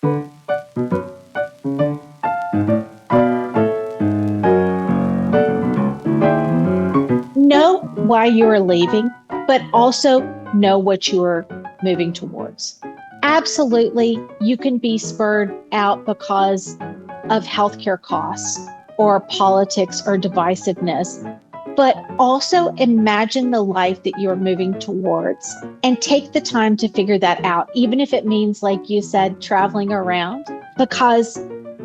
Know why you are leaving, but also know what you are moving towards. Absolutely, you can be spurred out because of healthcare costs or politics or divisiveness, but also imagine the life that you're moving towards and take the time to figure that out, even if it means, like you said, traveling around. Because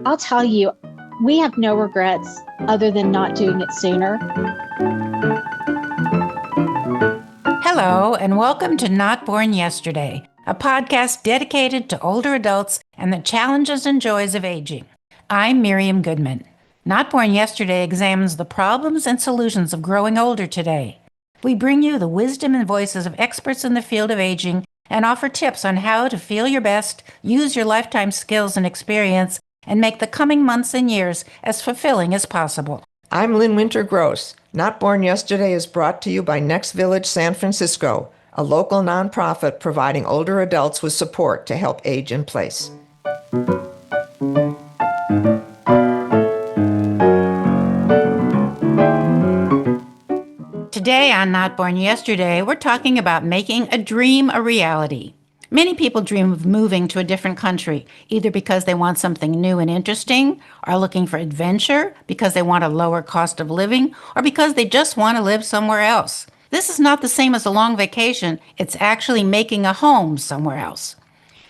I'll tell you, we have no regrets other than not doing it sooner. Hello, and welcome to Not Born Yesterday, a podcast dedicated to older adults and the challenges and joys of aging. I'm Miriam Goodman. Not Born Yesterday examines the problems and solutions of growing older today. We bring you the wisdom and voices of experts in the field of aging and offer tips on how to feel your best, use your lifetime skills and experience, and make the coming months and years as fulfilling as possible. I'm Lynn Winter Gross. Not Born Yesterday is brought to you by Next Village San Francisco, a local nonprofit providing older adults with support to help age in place. Today on Not Born Yesterday, we're talking about making a dream a reality. Many people dream of moving to a different country, either because they want something new and interesting, are looking for adventure, because they want a lower cost of living, or because they just want to live somewhere else. This is not the same as a long vacation. It's actually making a home somewhere else.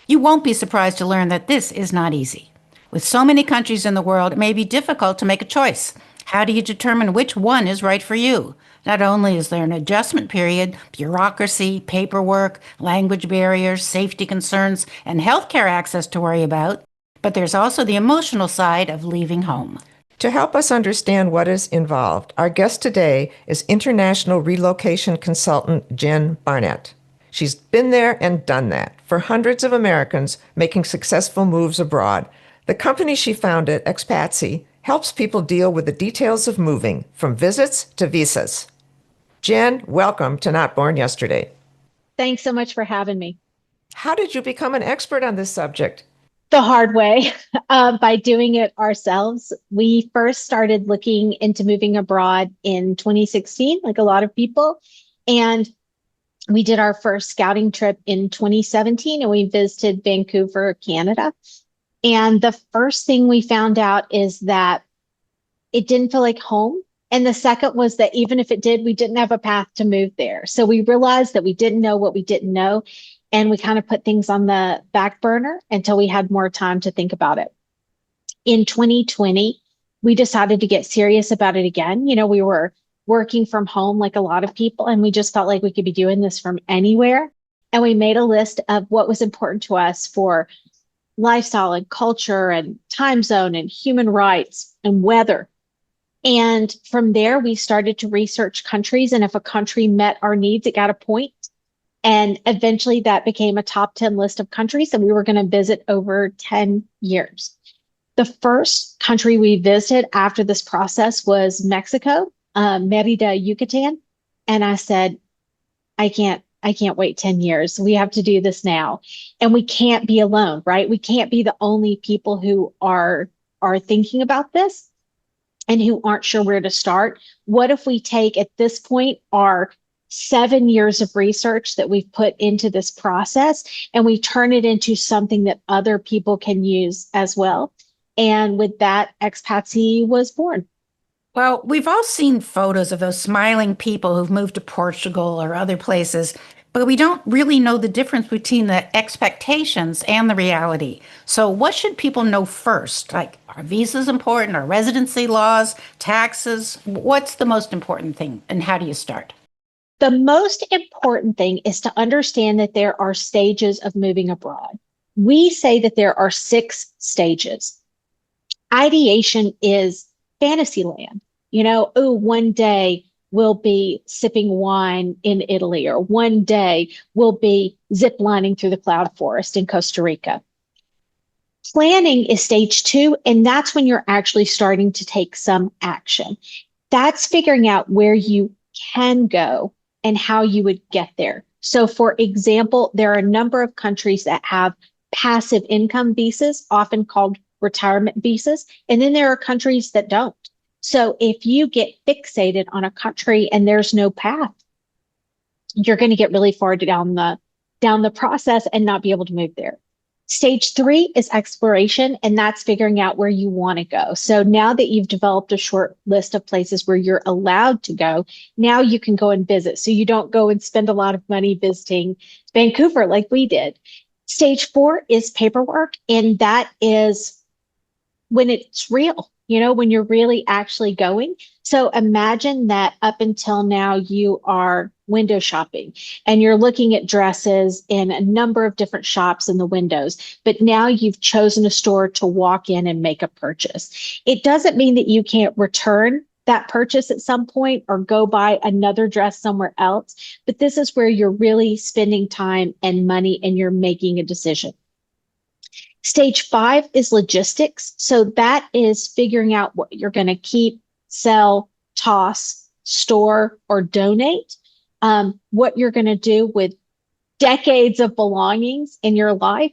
You won't be surprised to learn that this is not easy. With so many countries in the world, it may be difficult to make a choice. How do you determine which one is right for you? Not only is there an adjustment period, bureaucracy, paperwork, language barriers, safety concerns, and healthcare access to worry about, but there's also the emotional side of leaving home. To help us understand what is involved, our guest today is international relocation consultant Jen Barnett. She's been there and done that for hundreds of Americans making successful moves abroad. The company she founded, Expatsi, helps people deal with the details of moving, from visits to visas. Jen, welcome to Not Born Yesterday. Thanks so much for having me. How did you become an expert on this subject? The hard way, by doing it ourselves. We first started looking into moving abroad in 2016, like a lot of people. And we did our first scouting trip in 2017, and we visited Vancouver, Canada. And the first thing we found out is that it didn't feel like home. And the second was that even if it did, we didn't have a path to move there. So we realized that we didn't know what we didn't know. And we kind of put things on the back burner until we had more time to think about it. In 2020, we decided to get serious about it again. You know, we were working from home like a lot of people, and we just felt like we could be doing this from anywhere. And we made a list of what was important to us for lifestyle and culture and time zone and human rights and weather. And from there, we started to research countries. And if a country met our needs, it got a point. And eventually that became a top 10 list of countries that we were going to visit over 10 years. The first country we visited after this process was Mexico, Merida, Yucatan. And I said, I can't wait 10 years. We have to do this now. And we can't be alone, right? We can't be the only people who are thinking about this and who aren't sure where to start. What if we take at this point our 7 years of research that we've put into this process and we turn it into something that other people can use as well? And with that, Expatsi was born. Well, we've all seen photos of those smiling people who've moved to Portugal or other places, but we don't really know the difference between the expectations and the reality. So what should people know first? Like, are visas important, or residency laws, taxes? What's the most important thing, and how do you start? The most important thing is to understand that there are stages of moving abroad. We say that there are 6 stages. Ideation is fantasy land. You know, oh, one day we'll be sipping wine in Italy, or one day we'll be ziplining through the cloud forest in Costa Rica. Planning is stage 2, and that's when you're actually starting to take some action. That's figuring out where you can go and how you would get there. So for example, there are a number of countries that have passive income visas, often called retirement visas. And then there are countries that don't. So if you get fixated on a country and there's no path, you're going to get really far down the process and not be able to move there. Stage 3 is exploration, and that's figuring out where you want to go. So now that you've developed a short list of places where you're allowed to go, now you can go and visit. So you don't go and spend a lot of money visiting Vancouver like we did. Stage 4 is paperwork, and that is when it's real, when you're really actually going. So imagine that up until now, you are window shopping and you're looking at dresses in a number of different shops in the windows, but now you've chosen a store to walk in and make a purchase. It doesn't mean that you can't return that purchase at some point or go buy another dress somewhere else, but this is where you're really spending time and money and you're making a decision. Stage 5 is logistics. So that is figuring out what you're going to keep, sell, toss, store, or donate. What you're going to do with decades of belongings in your life,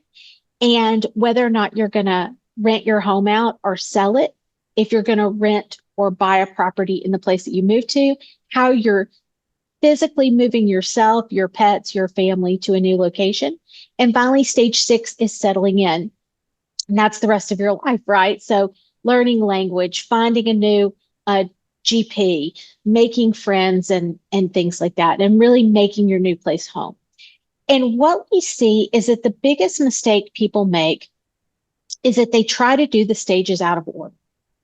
and whether or not you're going to rent your home out or sell it, if you're going to rent or buy a property in the place that you move to, how you're physically moving yourself, your pets, your family to a new location. And finally, stage 6 is settling in. And that's the rest of your life, right? So learning language, finding a new GP, making friends and things like that, and really making your new place home. And what we see is that the biggest mistake people make is that they try to do the stages out of order.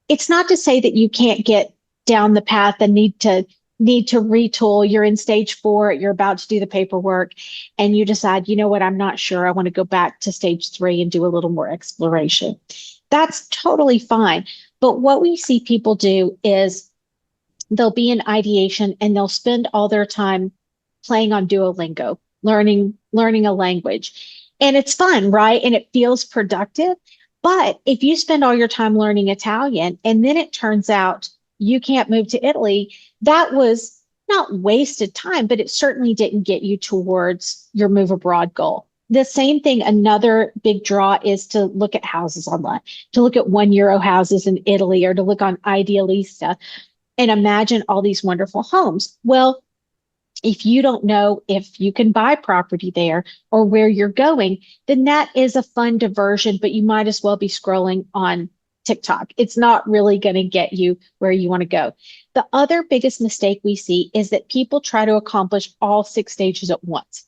It's not to say that you can't get down the path and need to retool. You're in stage 4, you're about to do the paperwork, and you decide, you know what, I'm not sure. I want to go back to stage 3 and do a little more exploration. That's totally fine. But what we see people do is they'll be in ideation and they'll spend all their time playing on Duolingo, learning a language. And it's fun, right? And it feels productive. But if you spend all your time learning Italian and then it turns out you can't move to Italy, that was not wasted time, but it certainly didn't get you towards your move abroad goal. The same thing, another big draw is to look at houses online, to look at €1 houses in Italy, or to look on Idealista and imagine all these wonderful homes. Well, if you don't know if you can buy property there or where you're going, then that is a fun diversion, but you might as well be scrolling on TikTok. It's not really going to get you where you want to go. The other biggest mistake we see is that people try to accomplish all 6 stages at once.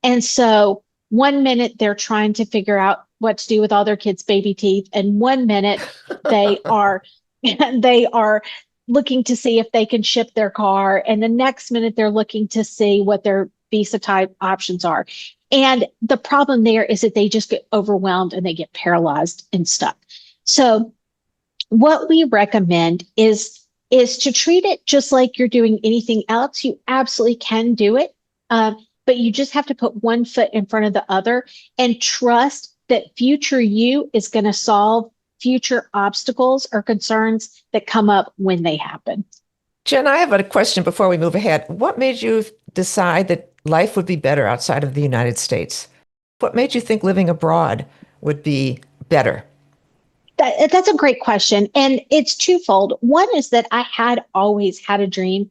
And so 1 minute they're trying to figure out what to do with all their kids' baby teeth, and 1 minute they are looking to see if they can ship their car, and the next minute they're looking to see what their visa type options are. And the problem there is that they just get overwhelmed and they get paralyzed and stuck. So what we recommend is to treat it just like you're doing anything else. You absolutely can do it, but you just have to put one foot in front of the other and trust that future you is going to solve future obstacles or concerns that come up when they happen. Jen, I have a question before we move ahead. What made you decide that life would be better outside of the United States? What made you think living abroad would be better? That's a great question. And it's twofold. One is that I had always had a dream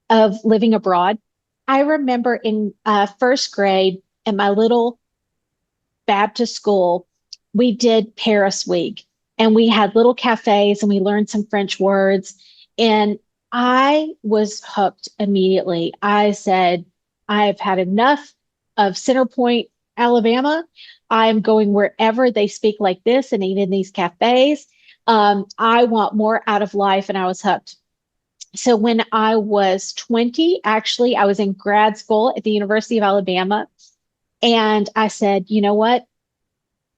of living abroad. I remember in first grade in my little Baptist school, we did Paris Week, and we had little cafes and we learned some French words. And I was hooked immediately. I said, I've had enough of Center Point, Alabama. I'm going wherever they speak like this and eat in these cafes. I want more out of life, and I was hooked. So when I was 20, actually, I was in grad school at the University of Alabama, and I said, you know what?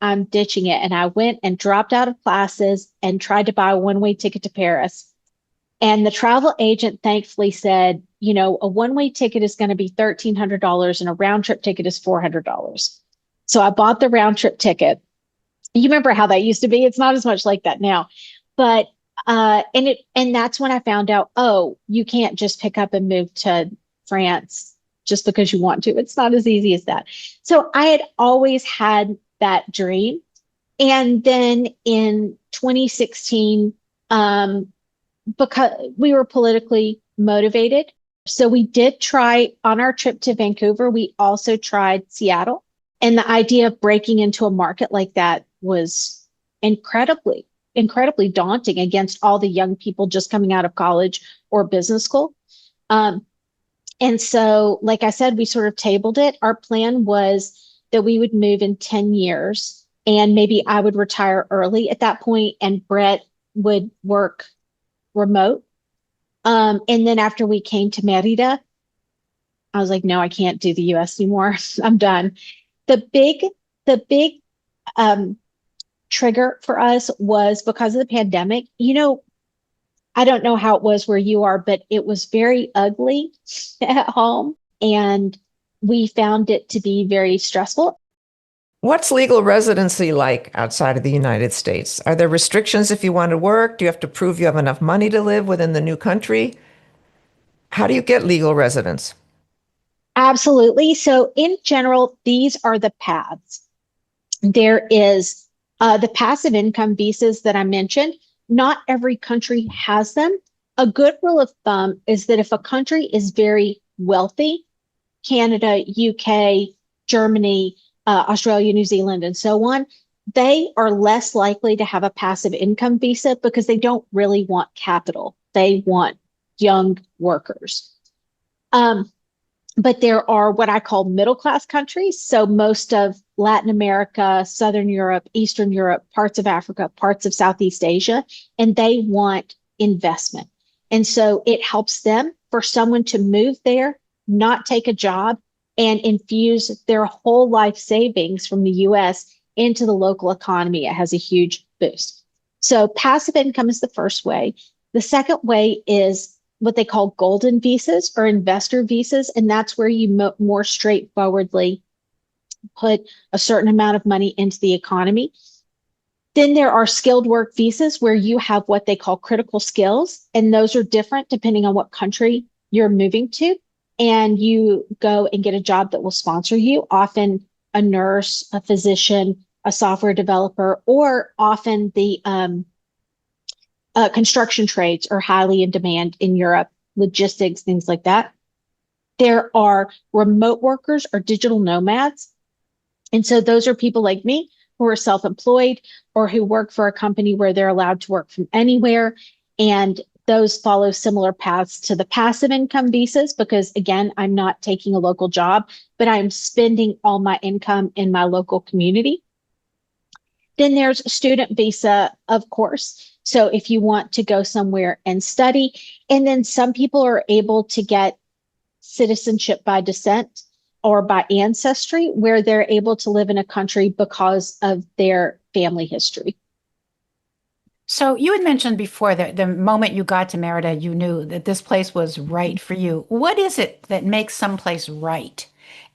I'm ditching it. And I went and dropped out of classes and tried to buy a one-way ticket to Paris. And the travel agent thankfully said, a one-way ticket is going to be $1,300 and a round trip ticket is $400. So I bought the round trip ticket. You remember how that used to be? It's not as much like that now. But and that's when I found out, oh, you can't just pick up and move to France just because you want to. It's not as easy as that. So I had always had that dream. And then in 2016, because we were politically motivated, so we did try on our trip to Vancouver, we also tried Seattle. And the idea of breaking into a market like that was incredibly daunting against all the young people just coming out of college or business school. Um, and so, like I said, we sort of tabled it. Our plan was that we would move in 10 years and maybe I would retire early at that point and Brett would work remote. And then after we came to Merida, I was like, no, I can't do the US anymore. I'm done. The big um, trigger for us was because of the pandemic. I don't know how it was where you are, but it was very ugly at home. And we found it to be very stressful. What's legal residency like outside of the United States? Are there restrictions if you want to work? Do you have to prove you have enough money to live within the new country? How do you get legal residence? Absolutely. So, in general, these are the paths. There is the passive income visas that I mentioned. Not every country has them. A good rule of thumb is that if a country is very wealthy, Canada, UK, Germany, Australia, New Zealand, and so on, they are less likely to have a passive income visa because they don't really want capital. They want young workers. Um, but there are what I call middle class countries. So most of Latin America, Southern Europe, Eastern Europe, parts of Africa, parts of Southeast Asia, and they want investment. And so it helps them for someone to move there, not take a job, and infuse their whole life savings from the US into the local economy. It has a huge boost. So passive income is the first way. The second way is what they call golden visas or investor visas. And that's where you more straightforwardly put a certain amount of money into the economy. Then there are skilled work visas where you have what they call critical skills. And those are different depending on what country you're moving to. And you go and get a job that will sponsor you, often a nurse, a physician, a software developer, or often the construction trades are highly in demand in Europe, logistics, things like that. There are remote workers or digital nomads. And so those are people like me who are self-employed or who work for a company where they're allowed to work from anywhere. And those follow similar paths to the passive income visas because, again, I'm not taking a local job, but I'm spending all my income in my local community. Then there's a student visa, of course. So if you want to go somewhere and study, and then some people are able to get citizenship by descent or by ancestry, where they're able to live in a country because of their family history. So you had mentioned before that the moment you got to Merida, you knew that this place was right for you. What is it that makes some place right?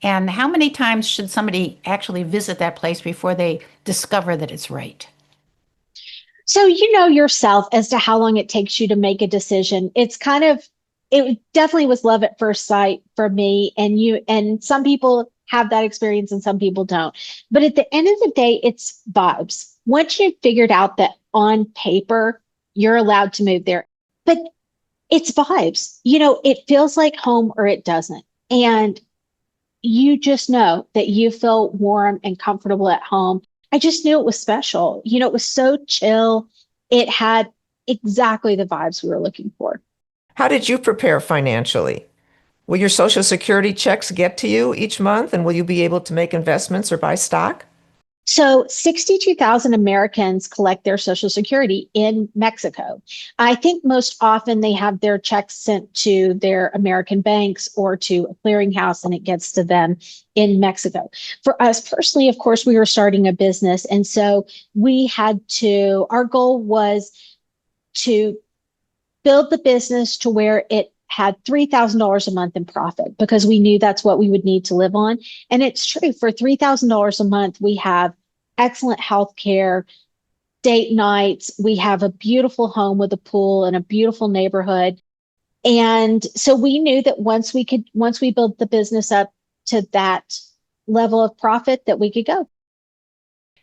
And how many times should somebody actually visit that place before they discover that it's right? So you know yourself as to how long it takes you to make a decision. It definitely was love at first sight for me. And some people have that experience and some people don't. But at the end of the day, it's vibes. Once you've figured out that on paper, you're allowed to move there, but it's vibes. It feels like home or it doesn't. And you just know that you feel warm and comfortable at home. I just knew it was special. It was so chill. It had exactly the vibes we were looking for. How did you prepare financially? Will your Social Security checks get to you each month, and will you be able to make investments or buy stock? So 62,000 Americans collect their Social Security in Mexico. I think most often they have their checks sent to their American banks or to a clearinghouse and it gets to them in Mexico. For us personally, of course, we were starting a business. And so our goal was to build the business to where it had $3,000 a month in profit because we knew that's what we would need to live on. And it's true, for $3,000 a month, we have excellent health care, date nights. We have a beautiful home with a pool and a beautiful neighborhood. And so we knew that once we built the business up to that level of profit, that we could go.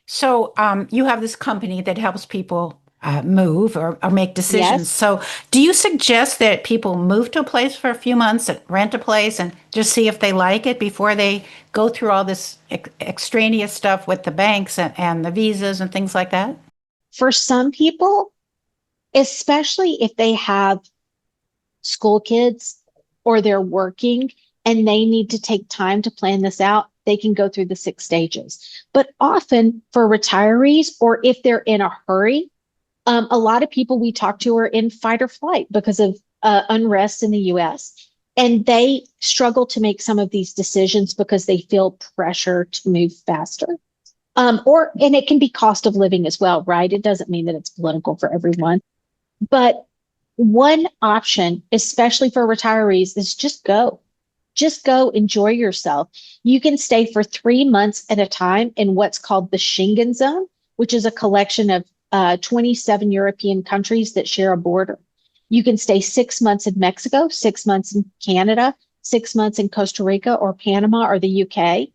So you have this company that helps people move or make decisions. Yes. So do you suggest that people move to a place for a few months, and rent a place, and just see if they like it before they go through all this extraneous stuff with the banks and the visas and things like that? For some people, especially if they have school kids or they're working and they need to take time to plan this out, they can go through the 6 stages. But often for retirees, or if they're in a hurry, a lot of people we talk to are in fight or flight because of unrest in the US. And they struggle to make some of these decisions because they feel pressure to move faster. And it can be cost of living as well, right? It doesn't mean that it's political for everyone. But one option, especially for retirees, is just go. Just go enjoy yourself. You can stay for 3 months at a time in what's called the Schengen zone, which is a collection of 27 European countries that share a border. You can stay 6 months in Mexico, 6 months in Canada, 6 months in Costa Rica or Panama or the UK.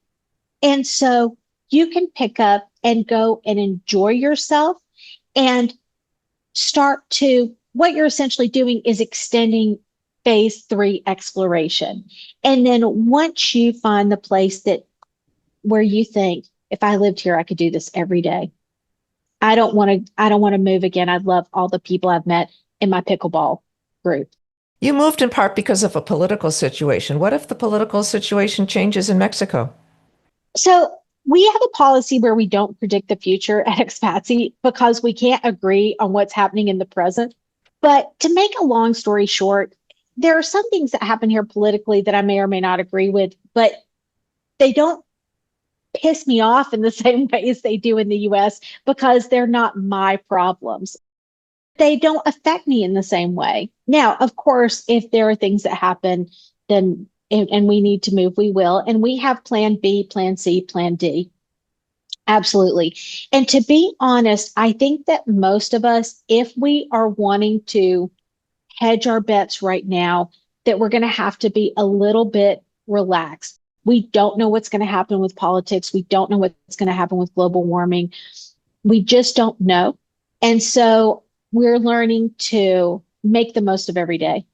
And so you can pick up and go and enjoy yourself and start to, what you're essentially doing is extending phase 3 exploration. And then once you find the place that where you think, if I lived here, I could do this every day. I don't want to move again. I love all the people I've met in my pickleball group. You moved in part because of a political situation. What if the political situation changes in Mexico? So we have a policy where we don't predict the future at Expatsi because we can't agree on what's happening in the present. But to make a long story short, there are some things that happen here politically that I may or may not agree with, but they don't piss me off in the same way as they do in the US because they're not my problems. They don't affect me in the same way. Now, of course, if there are things that happen, then and we need to move, we will. And we have plan B, plan C, plan D. Absolutely. And to be honest, I think that most of us, if we are wanting to hedge our bets right now, that we're going to have to be a little bit relaxed. We don't know what's going to happen with politics. We don't know what's going to happen with global warming. We just don't know. And so we're learning to make the most of every day.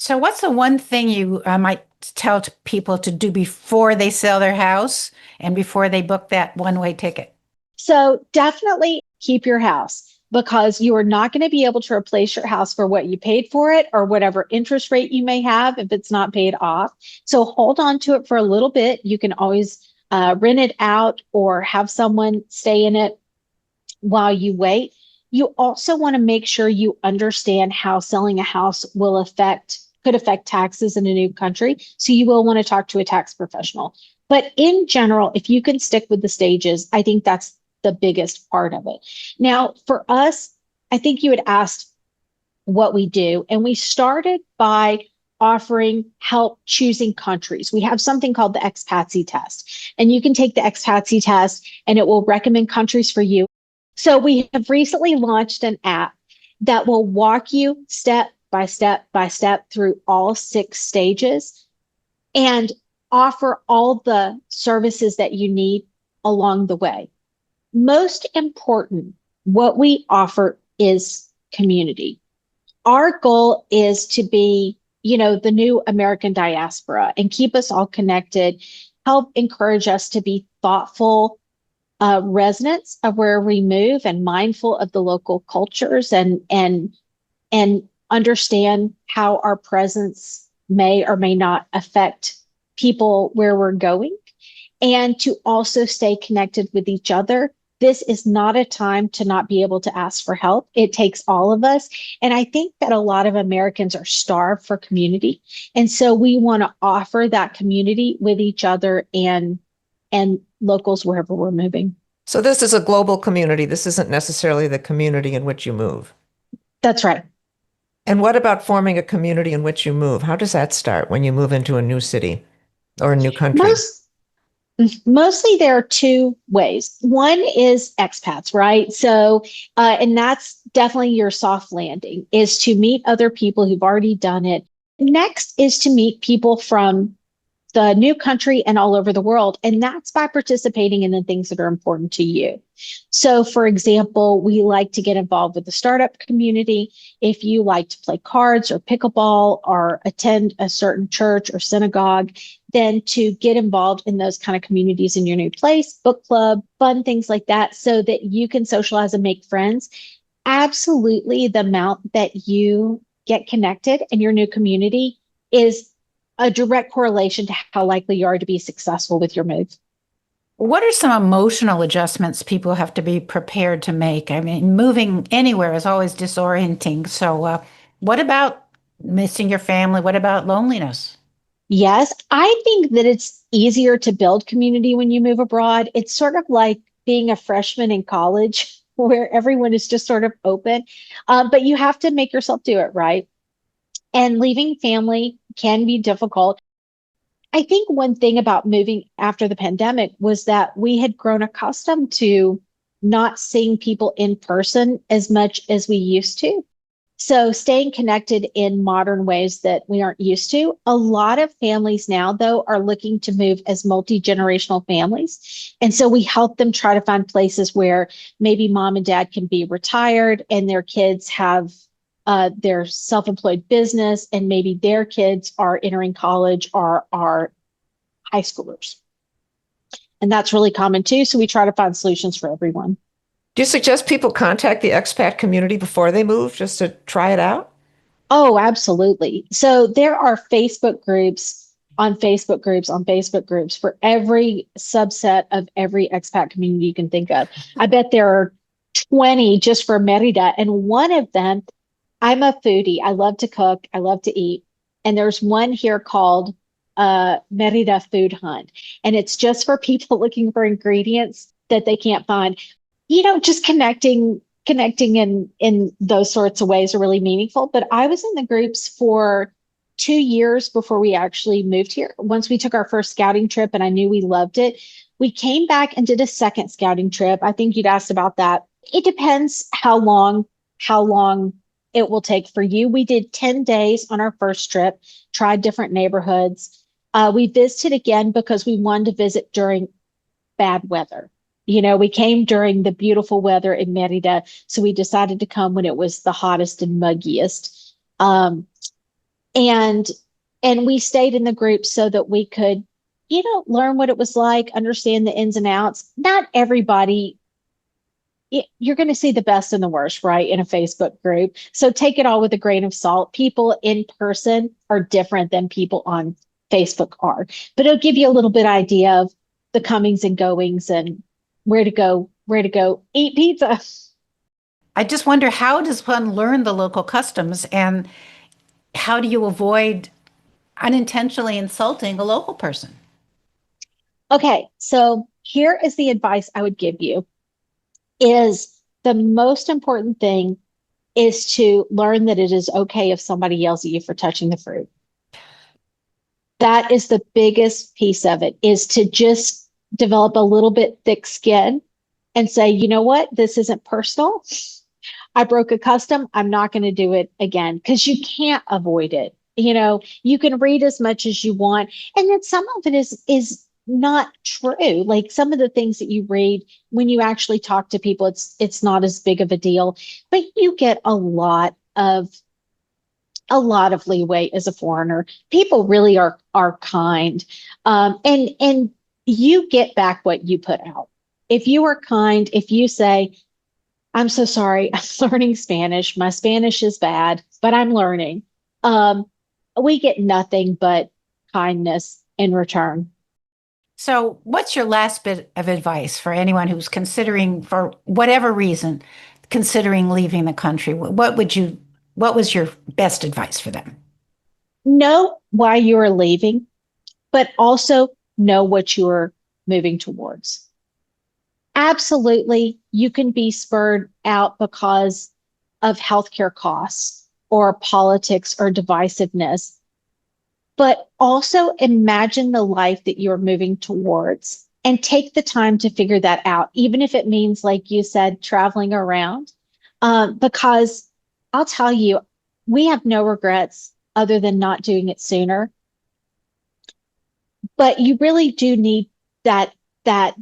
So what's the one thing you might tell people to do before they sell their house and before they book that one-way ticket? So definitely keep your house because you are not going to be able to replace your house for what you paid for it or whatever interest rate you may have if it's not paid off. So hold on to it for a little bit. You can always rent it out or have someone stay in it while you wait. You also want to make sure you understand how selling a house could affect taxes in a new country. So you will want to talk to a tax professional. But in general, if you can stick with the stages, I think that's the biggest part of it. Now, for us, I think you had asked what we do, and we started by offering help choosing countries. We have something called the Expatsi test, and you can take the Expatsi test and it will recommend countries for you. So we have recently launched an app that will walk you step by step by step through all 6 stages and offer all the services that you need along the way. Most important, what we offer is community. Our goal is to be, the new American diaspora and keep us all connected, help encourage us to be thoughtful residents of where we move and mindful of the local cultures and understand how our presence may or may not affect people where we're going, and to also stay connected with each other. This is not a time to not be able to ask for help. It takes all of us. And I think that a lot of Americans are starved for community. And so we want to offer that community with each other and locals wherever we're moving. So this is a global community. This isn't necessarily the community in which you move. That's right. And what about forming a community in which you move? How does that start when you move into a new city or a new country? Most Mostly there are two ways. One is expats, right? So, and that's definitely your soft landing, is to meet other people who've already done it. Next is to meet people from the new country and all over the world. And that's by participating in the things that are important to you. So, for example, we like to get involved with the startup community. If you like to play cards or pickleball or attend a certain church or synagogue, then to get involved in those kind of communities in your new place, book club, fun things like that, so that you can socialize and make friends. Absolutely, the amount that you get connected in your new community is a direct correlation to how likely you are to be successful with your move. What are some emotional adjustments people have to be prepared to make? I mean, moving anywhere is always disorienting. So, what about missing your family? What about loneliness? Yes, I think that it's easier to build community when you move abroad. It's sort of like being a freshman in college where everyone is just sort of open, but you have to make yourself do it, right? And leaving family can be difficult. I think one thing about moving after the pandemic was that we had grown accustomed to not seeing people in person as much as we used to. So staying connected in modern ways that we aren't used to. A lot of families now, though, are looking to move as multi-generational families. And so we help them try to find places where maybe mom and dad can be retired and their kids have their self-employed business, and maybe their kids are entering college or are high schoolers. And that's really common too. So we try to find solutions for everyone. Do you suggest people contact the expat community before they move just to try it out? Oh, absolutely. So there are Facebook groups on Facebook groups on Facebook groups for every subset of every expat community you can think of. I bet there are 20 just for Merida. And one of them, I'm a foodie. I love to cook. I love to eat. And there's one here called Merida Food Hunt. And it's just for people looking for ingredients that they can't find. Just connecting in those sorts of ways are really meaningful. But I was in the groups for 2 years before we actually moved here. Once we took our first scouting trip and I knew we loved it, we came back and did a second scouting trip. I think you'd asked about that. It depends how long it will take for you. We did 10 days on our first trip, tried different neighborhoods. We visited again because we wanted to visit during bad weather. We came during the beautiful weather in Merida, so we decided to come when it was the hottest and muggiest. And we stayed in the group so that we could, learn what it was like, understand the ins and outs. Not everybody, you're going to see the best and the worst, right, in a Facebook group. So take it all with a grain of salt. People in person are different than people on Facebook are, but it'll give you a little bit idea of the comings and goings and where to go eat pizza. I just wonder, how does one learn the local customs, and how do you avoid unintentionally insulting a local person? Okay, so here is the advice I would give you is the most important thing is to learn that it is okay if somebody yells at you for touching the fruit. That is the biggest piece of it, is to just develop a little bit thick skin and say, you know what, this isn't personal. I broke a custom. I'm not going to do it again, because you can't avoid it. You can read as much as you want, and then some of it is not true. Like some of the things that you read, when you actually talk to people, it's not as big of a deal, but you get a lot of leeway as a foreigner. People really are kind, and you get back what you put out. If you are kind, if you say, "I'm so sorry, I'm learning Spanish. My Spanish is bad, but I'm learning," we get nothing but kindness in return. So, what's your last bit of advice for anyone who's considering, for whatever reason, considering leaving the country? What was your best advice for them? Know why you are leaving, but also know what you are moving towards. Absolutely, you can be spurred out because of healthcare costs or politics or divisiveness, but also imagine the life that you're moving towards and take the time to figure that out, even if it means, like you said, traveling around. Because I'll tell you, we have no regrets other than not doing it sooner. But you really do need that that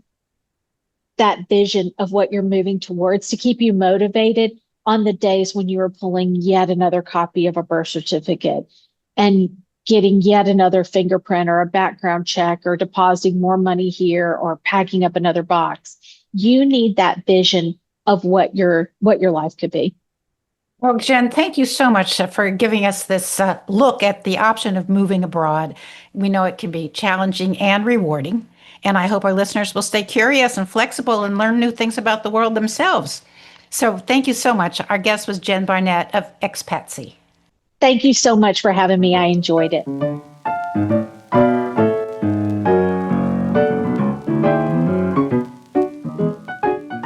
that vision of what you're moving towards to keep you motivated on the days when you are pulling yet another copy of a birth certificate and getting yet another fingerprint or a background check or depositing more money here or packing up another box. You need that vision of what your life could be. Well, Jen, thank you so much for giving us this look at the option of moving abroad. We know it can be challenging and rewarding, and I hope our listeners will stay curious and flexible and learn new things about the world themselves. So thank you so much. Our guest was Jen Barnett of Expatsi. Thank you so much for having me. I enjoyed it.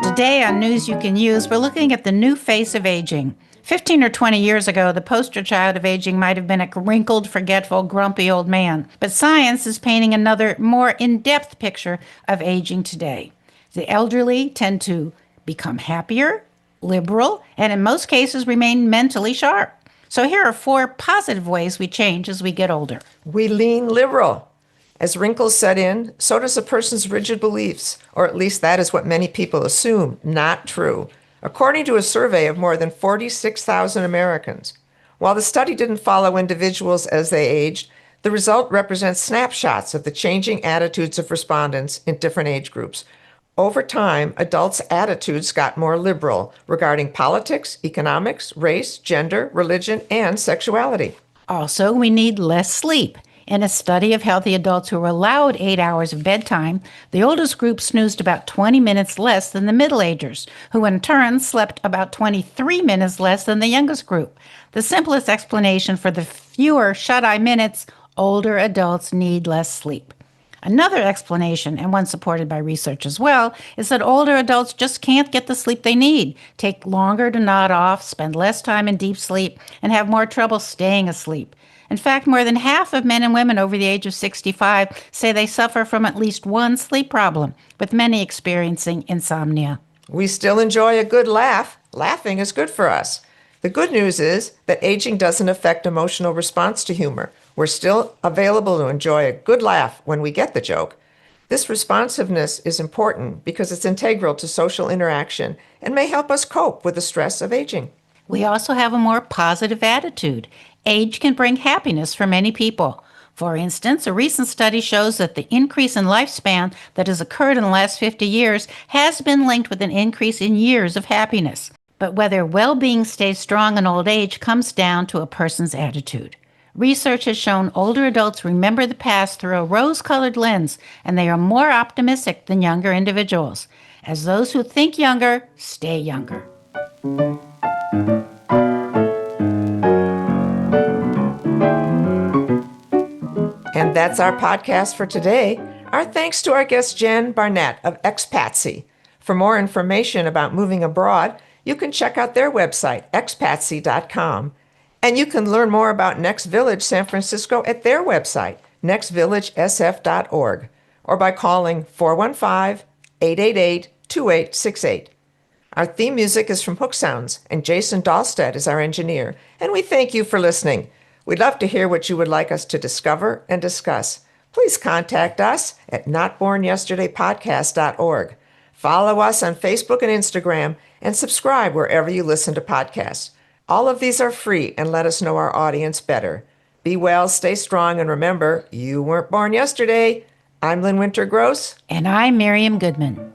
Today on News You Can Use, we're looking at the new face of aging. 15 or 20 years ago, the poster child of aging might have been a wrinkled, forgetful, grumpy old man. But science is painting another, more in-depth picture of aging today. The elderly tend to become happier, liberal, and in most cases remain mentally sharp. So here are 4 positive ways we change as we get older. We lean liberal. As wrinkles set in, so does a person's rigid beliefs, or at least that is what many people assume, not true. According to a survey of more than 46,000 Americans. While the study didn't follow individuals as they aged, the result represents snapshots of the changing attitudes of respondents in different age groups. Over time, adults' attitudes got more liberal regarding politics, economics, race, gender, religion, and sexuality. Also, we need less sleep. In a study of healthy adults who were allowed 8 hours of bedtime, the oldest group snoozed about 20 minutes less than the middle-agers, who in turn slept about 23 minutes less than the youngest group. The simplest explanation for the fewer shut-eye minutes: older adults need less sleep. Another explanation, and one supported by research as well, is that older adults just can't get the sleep they need, take longer to nod off, spend less time in deep sleep, and have more trouble staying asleep. In fact, more than half of men and women over the age of 65 say they suffer from at least one sleep problem, with many experiencing insomnia. We still enjoy a good laugh. Laughing is good for us. The good news is that aging doesn't affect emotional response to humor. We're still available to enjoy a good laugh when we get the joke. This responsiveness is important because it's integral to social interaction and may help us cope with the stress of aging. We also have a more positive attitude. Age can bring happiness for many people. For instance, a recent study shows that the increase in lifespan that has occurred in the last 50 years has been linked with an increase in years of happiness. But whether well-being stays strong in old age comes down to a person's attitude. Research has shown older adults remember the past through a rose-colored lens, and they are more optimistic than younger individuals, as those who think younger stay younger. And that's our podcast for today. Our thanks to our guest Jen Barnett of Expatsi. For more information about moving abroad, you can check out their website, expatsi.com. And you can learn more about Next Village San Francisco at their website, nextvillagesf.org, or by calling 415-888-2868. Our theme music is from Hook Sounds, and Jason Dahlstedt is our engineer. And we thank you for listening. We'd love to hear what you would like us to discover and discuss. Please contact us at notbornyesterdaypodcast.org. Follow us on Facebook and Instagram, and subscribe wherever you listen to podcasts. All of these are free and let us know our audience better. Be well, stay strong, and remember, you weren't born yesterday. I'm Lynn Winter Gross. And I'm Miriam Goodman.